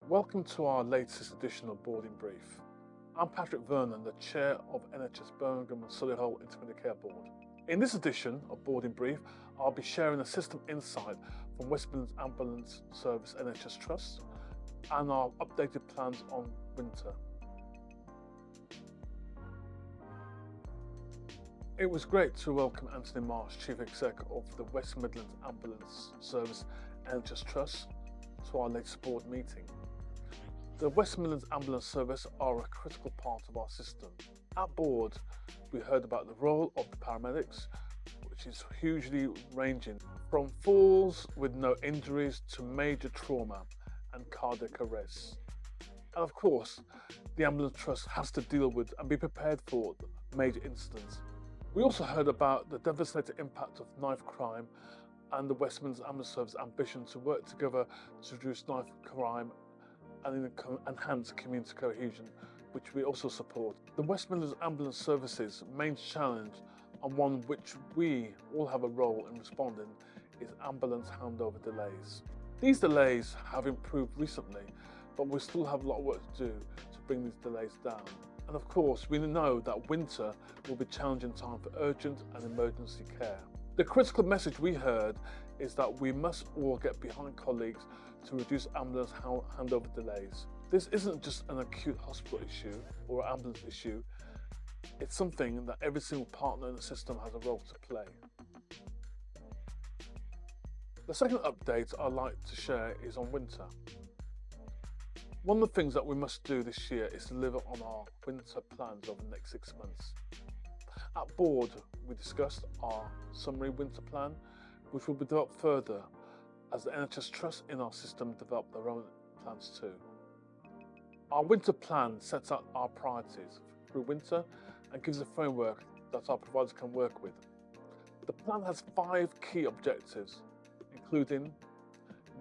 Welcome to our latest edition of Board in Brief. I'm Patrick Vernon, the Chair of NHS Birmingham and Solihull Integrated Care Board. In this edition of Board in Brief, I'll be sharing a system insight from West Midlands Ambulance Service NHS Trust and our updated plans on winter. It was great to welcome Anthony Marsh, Chief Exec of the West Midlands Ambulance Service NHS Trust, to our latest board meeting. The West Midlands Ambulance Service are a critical part of our system. At board, we heard about the role of the paramedics, which is hugely ranging from falls with no injuries to major trauma and cardiac arrests. And of course, the Ambulance Trust has to deal with and be prepared for major incidents. We also heard about the devastating impact of knife crime and the West Midlands Ambulance Service ambition to work together to reduce knife crime and enhance community cohesion, which we also support. The West Midlands Ambulance Service's main challenge, and one which we all have a role in responding, is ambulance handover delays. These delays have improved recently, but we still have a lot of work to do to bring these delays down. And of course, we know that winter will be a challenging time for urgent and emergency care. The critical message we heard is that we must all get behind colleagues to reduce ambulance handover delays. This isn't just an acute hospital issue or ambulance issue, it's something that every single partner in the system has a role to play. The second update I'd like to share is on winter. One of the things that we must do this year is deliver on our winter plans over the next 6 months. At board, we discussed our summary winter plan, which will be developed further as the NHS Trust in our system develop their own plans too. Our winter plan sets out our priorities through winter and gives a framework that our providers can work with. The plan has 5 key objectives, including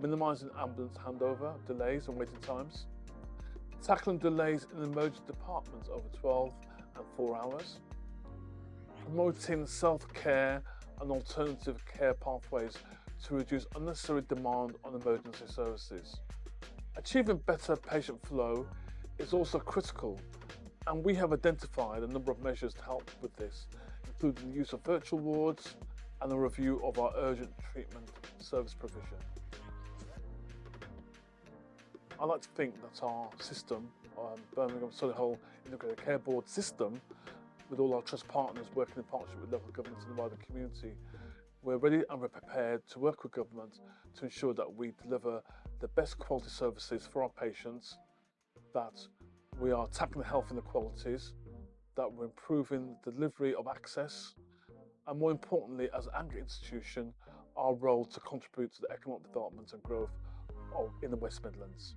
minimising ambulance handover delays and waiting times, tackling delays in emergency departments over 12 and 4 hours, promoting self-care and alternative care pathways to reduce unnecessary demand on emergency services. Achieving better patient flow is also critical, and we have identified a number of measures to help with this, including the use of virtual wards and a review of our urgent treatment service provision. I like to think that our system, Birmingham Solihull Integrated Care Board system, with all our trust partners working in partnership with local governments and the wider community, we're ready and we're prepared to work with government to ensure that we deliver the best quality services for our patients, that we are tackling health inequalities, that we're improving the delivery of access, and more importantly, as an anchor institution, our role to contribute to the economic development and growth in the West Midlands.